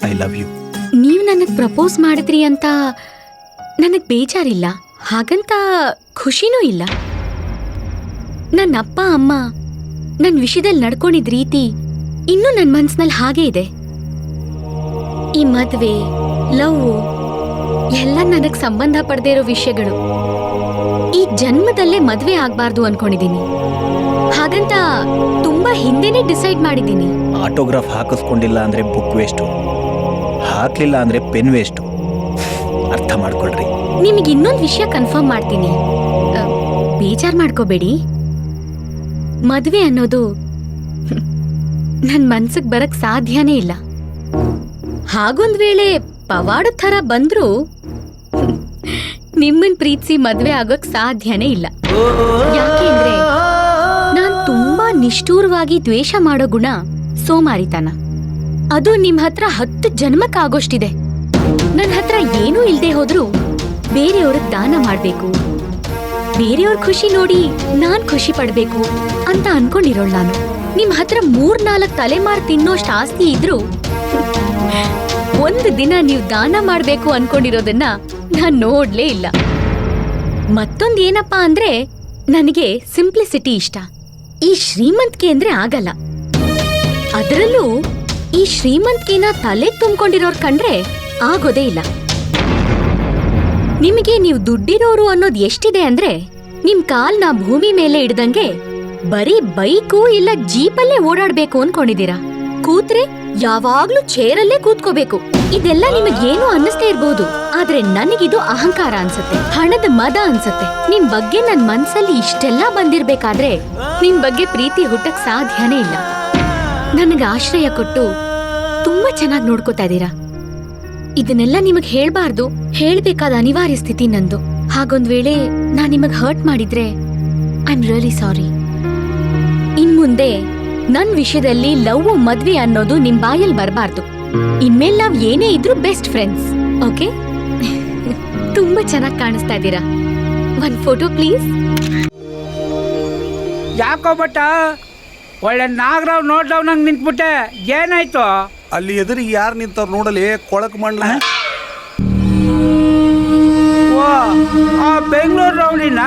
I love you. ನೀವು ನನಗೆ propose ಮಾಡಿದ್ರಿ ಅಂತ ನನಗೆ ಬೇಜಾರಿಲ್ಲ, ಹಾಗಂತ ಖುಷಿನೂ ಇಲ್ಲ. ನನ್ನ ಅಪ್ಪ ಅಮ್ಮ ನನ್ನ ವಿಷಯದಲ್ಲಿ ನಡ್ಕೊಂಡಿದ್ದ ರೀತಿ ಇನ್ನೂ ನನ್ನ ಮನ್ಸಿನಲ್ಲಿ ಹಾಗೇ ಇದೆ. ಈ ಮದುವೆ, ಲವ್ ಎಲ್ಲ ನನಗೆ ಸಂಬಂಧ ಪಡದೇ ಇರೋ ವಿಷಯಗಳು. ಈ ಜನ್ಮದಲ್ಲೇ ಮದುವೆ ಆಗ್ಬಾರ್ದು ಅನ್ಕೊಂಡಿದ್ದೀನಿ. ಹಾಗಂತ ತುಂಬಾ ಹಿಂದೆನೇ ಡಿಸೈಡ್ ಮಾಡಿದ್ದೀನಿ. ಆಟೋಗ್ರಾಫ್ ಹಾಕಿಸ್ಕೊಂಡಿಲ್ಲ ಅಂದ್ರೆ ಬುಕ್ ವೇಸ್ಟು, ಹಾಕ್ಲಿಲ್ಲ ಅಂದ್ರೆ ಪೆನ್ ವೇಸ್ಟು. ಅರ್ಥ ಮಾಡ್ಕೊಳ್ರಿ. ನಿಮಗೆ ಇನ್ನೊಂದು ವಿಷಯ ಕನ್ಫರ್ಮ್ ಮಾಡ್ತೀನಿ, ಬೇಜಾರ್ ಮಾಡ್ಕೋಬೇಡಿ. ಮದುವೆ ಅನ್ನೋದು ನನ್ ಮನ್ಸಿಗೆ ಬರಕ್ ಸಾಧ್ಯನೇ ಇಲ್ಲ. ಹಾಗೊಂದ್ ವೇಳೆ ಪವಾಡದ ಥರ ಬಂದ್ರೂ ನಿಮ್ಮನ್ ಪ್ರೀತಿಸಿ ಮದ್ವೆ ಆಗೋಕ್ ಸಾಧ್ಯನೇ ಇಲ್ಲ. ಯಾಕೆಂದ್ರೆ ನಾನ್ ತುಂಬಾ ನಿಷ್ಠೂರವಾಗಿ ದ್ವೇಷ ಮಾಡೋ ಗುಣ ಸೋಮಾರಿತನ. ಅದು ನಿಮ್ ಹತ್ರ 10 ಜನ್ಮಕ್ಕಾಗೋಷ್ಟಿದೆ. ನನ್ ಹತ್ರ ಏನೂ ಇಲ್ದೆ ಹೋದ್ರೂ ಬೇರೆಯವ್ರಿಗೆ ದಾನ ಮಾಡ್ಬೇಕು, ಬೇರೆಯವ್ರ ಖುಷಿ ನೋಡಿ ನಾನ್ ಖುಷಿ ಪಡ್ಬೇಕು ಅಂತ ಅನ್ಕೊಂಡಿರೋಳ್ ನಾನು. ನಿಮ್ ಹತ್ರ 3-4 ತಲೆಮಾರ್ ತಿನ್ನೋಷ್ಟು ಆಸ್ತಿ ಇದ್ರೂ ಒಂದು ದಿನ ನೀವು ದಾನ ಮಾಡ್ಬೇಕು ಅನ್ಕೊಂಡಿರೋದನ್ನ ನಾನ್ ನೋಡ್ಲೇ ಇಲ್ಲ. ಮತ್ತೊಂದ್ ಏನಪ್ಪಾ ಅಂದ್ರೆ, ನನಗೆ ಸಿಂಪ್ಲಿಸಿಟಿ ಇಷ್ಟ. ಈ ಶ್ರೀಮಂತಿಕೆ ಅಂದ್ರೆ ಆಗಲ್ಲ. ಅದರಲ್ಲೂ ಈ ಶ್ರೀಮಂತಿಕೆನ ತಲೆ ತುಂಬಿಕೊಂಡಿರೋರ್ ಕಂಡ್ರೆ ಆಗೋದೇ ಇಲ್ಲ. ನಿಮಗೆ ನೀವು ದುಡ್ಡಿರೋರು ಅನ್ನೋದು ಎಷ್ಟಿದೆ ಅಂದ್ರೆ, ನಿಮ್ ಕಾಲ್ನ ಭೂಮಿ ಮೇಲೆ ಇಡ್ದಂಗೆ ಬರೀ ಬೈಕು ಇಲ್ಲ ಜೀಪಲ್ಲೇ ಓಡಾಡ್ಬೇಕು ಅನ್ಕೊಂಡಿದೀರಾ. ಕೂತ್ರೆ ಯಾವಾಗ್ಲೂ ಚೇರಲ್ಲೇ ಕೂತ್ಕೋಬೇಕು. ಇದೆಲ್ಲ ನಿಮಗೇನು ಅನ್ನಿಸ್ತಾ ಇರ್ಬಹುದು, ಆದ್ರೆ ನನಗಿದು ಅಹಂಕಾರ ಅನ್ಸತ್ತೆ, ಹಣದ ಮದ ಅನ್ಸತ್ತೆ. ನಿಮ್ ಬಗ್ಗೆ ನನ್ ಮನ್ಸಲ್ಲಿ ಇಷ್ಟೆಲ್ಲ ಬಂದಿರ್ಬೇಕಾದ್ರೆ ನಿಮ್ ಬಗ್ಗೆ ಪ್ರೀತಿ ಹುಟ್ಟಕ್ ಸಾಧ್ಯನೇ ಇಲ್ಲ. ನನಗೆ ಆಶ್ರಯ ಕೊಟ್ಟು ತುಂಬಾ ಚೆನ್ನಾಗಿ ನೋಡ್ಕೋತಾ ಇದೀರಾ. ಇದನ್ನೆಲ್ಲ ನಿಮಗ್ ಹೇಳ್ಬಾರ್ದು, ಹೇಳ್ಬೇಕಾದ ಅನಿವಾರ್ಯ ಸ್ಥಿತಿ ನಂದು. ಹಾಗೊಂದ್ ವೇಳೆ ನಾನ್ ನಿಮಗ್ ಹರ್ಟ್ ಮಾಡಿದ್ರೆ ಐ ಆಮ್ ರಿಯಲಿ ಸಾರಿ. ಇನ್ಮುಂದೆ ನನ್ ವಿಷಯದಲ್ಲಿ ಲವ್ ಮದ್ವೆ ಅನ್ನೋದು ನಿಮ್ ಬಾಯಲ್ಲಿ ಬರಬಾರ್ದು. ಇನ್ಮೇಲೆ ನಾವ್ ಏನೇ ಇದ್ರೂ ಬೆಸ್ಟ್ ಫ್ರೆಂಡ್ಸ್, ಓಕೆ? ತುಂಬಾ ಚೆನ್ನಾಗಿ ಕಾಣಿಸ್ತಾ ಇದ್ದೀರಾ. ಒಂದ್ ಫೋಟೋ ಪ್ಲೀಸ್. ಯಾಕೋ ಬಟ್ಟ ಒಳ್ಳೆ ನಾಗರಾವ್ ನೋಡ್ದವ್ ನಂಗೆ ನಿಂತ್ಬಿಟ್ಟೆ, ಏನಾಯ್ತು? ಅಲ್ಲಿ ಎದುರಿಗೆ ಯಾರು ನಿಂತವ್ರು ನೋಡಲಿ, ಕೊಳಕ್ ಮಂಡ್ಲ. ಓ, ಆ ಬೆಂಗಳೂರು ರೌಡಿನ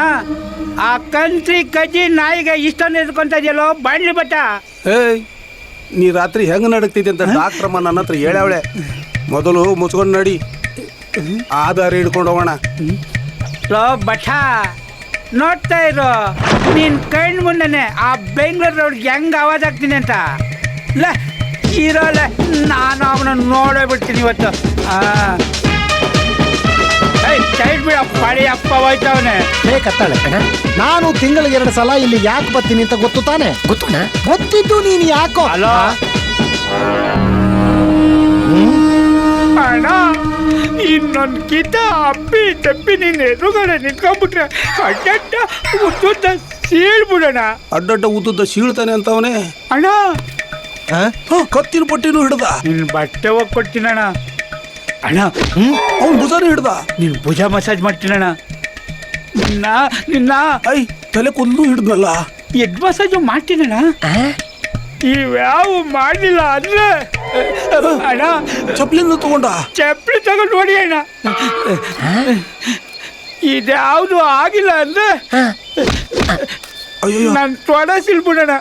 ಆ ಕಂತ್ರಿ ಕಜ್ಜಿ ನಾಯಿಗೆ ಇಷ್ಟ ನಿಂತ್ಕೊಂತ ಇದೆಯಲ್ಲೋ ಬಾಣ್ಲಿ ಬಟ್ಟ. ಏಯ್, ನೀ ರಾತ್ರಿ ಹೆಂಗ್ ನಡಕ್ತಿದ್ದೆ ಅಂತ ಡಾಕ್ಟ್ರಮ್ಮ ನನ್ನ ಹತ್ರ ಹೇಳ್ಯಾವಳೆ. ಮೊದಲು ಮುಚ್ಕೊಂಡು ನಡಿ, ಆಧಾರ ಹಿಡ್ಕೊಂಡು ಹೋಗೋಣ. ಲೋ ಬಟ್ಟ, ನೋಡ್ತಾ ಇರೋ ನೀನ್ ಕಣ್ ಮುಂದೆನೆ ಆ ಬೆಂಗಳೂರು ರೌಡ್ಗೆ ಹೆಂಗ್ ಆವಾಜ್ ಆಗ್ತೀನಿ ಅಂತ. ಲ ಇರೋಲ್ಲ, ನಾನು ಅವನ ನೋಡೇ ಬಿಡ್ತೀನಿ ಇವತ್ತು. ಸೈಡ್ ಬಿಡ, ಪಡಿ ಅಪ್ಪ ಹೋಯ್ತವನೆ. ಕತ್ತಾಳೆ ಕಣ, ನಾನು ತಿಂಗಳಿಗೆ 2 ಸಲ ಇಲ್ಲಿ ಯಾಕೆ ಬರ್ತೀನಿ ಅಂತ ಗೊತ್ತು ತಾನೆ? ಗೊತ್ತಿದ್ದು ನೀನು ಯಾಕೋ? ಹಲೋ ಅಣ್ಣ, ಇನ್ನೊಂದು ಕಿತ ಅಪ್ಪಿ ತಪ್ಪಿ ನಿನ್ನ ಎದುರುಗಡೆ ನಿಂತ್ಕೊಂಡ್ಬಿಟ್ರೆ ಅಡ್ಡಡ್ಡ ಉದ್ದುದ್ದ ಸೀಳ್ಬಿಡೋಣ. ಅಡ್ಡಡ್ಡ ಉದ್ದುದ್ದ ಸೀಳ್ತಾನೆ ಅಂತವನೇ ಅಣ್ಣ. ಕತ್ತಿನ ಪಟ್ಟಿನೂ ಹಿಡ್ದ. ನಿನ್ನ ಬಟ್ಟೆ ಹೋಗಿ ಕೊಡ್ತೀನಣ್ಣ. ಅಣ್ಣ, ಅವ್ನು ಭುಜಾನು ಹಿಡ್ದ. ನಿನ್ನ ಭುಜ ಮಸಾಜ್ ಮಾಡ್ತೀನಣ್ಣ. ನಿನ್ನ ಐ ತಲೆ ಕೂದಲು ಹಿಡ್ದಲ್ಲ, ಎಡ್ ಮಸಾಜು ಮಾಡ್ತೀನಣ್ಣ. ಇವ್ಯಾವ ಮಾಡಲಿಲ್ಲ ಅಂದ್ರೆ ಅಣ್ಣ ಚಪ್ಲಿಂದ ತಗೊಂಡ. ಚಪ್ಪಲಿ ತಗೊಂಡು ನೋಡಿ ಅಣ್ಣ. ಇದ್ಯಾವುದು ಆಗಿಲ್ಲ ಅಂದ್ರೆ ಅಯ್ಯೋ, ನಾನು ತೊಡೆ ಸಿಲ್ಬಿಡೋಣ.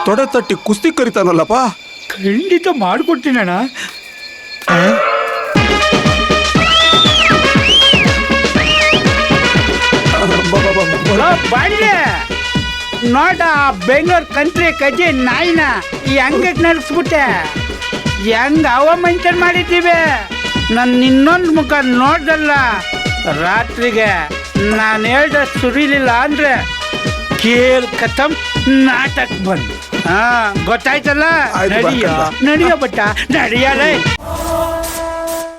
ತೊಡೆ ತಟ್ಟಿ ಕುಸ್ತಿ ಕರಿತಾನಲ್ಲಪ್ಪ. ಖಂಡಿತ ಮಾಡ್ಕೊಡ್ತೀನಣ್ಣ. ಬಾಡ್ಲೆ ನೋಡ, ಬೆಂಗಳೂರು ಕಂಟ್ರಿ ಕಜ್ಜಿ ನಾಯಿನ ಈ ಅಂಗಕ್ಕೆ ನಡೆಸ್ಬಿಟ್ಟೆ. ಹೆಂಗ ಅವಮಾನ ಮಾಡಿದ್ದೀವಿ. ನನ್ನ ಇನ್ನೊಂದು ಮುಖ ನೋಡ್ದಲ್ಲ, ರಾತ್ರಿಗೆ ನಾನು ಹೇಳ್ದ ಸುರಿಲಿಲ್ಲ ಅಂದ್ರೆ ಕೇಲ್ ಕಥಮ್ ನಾಟಕ ಬಂದು. ಗೊತ್ತಾಯ್ತಲ್ಲ? ನಡಿಯೋ ಬಟ್ಟ, ನಡಿಯಲ್ಲ.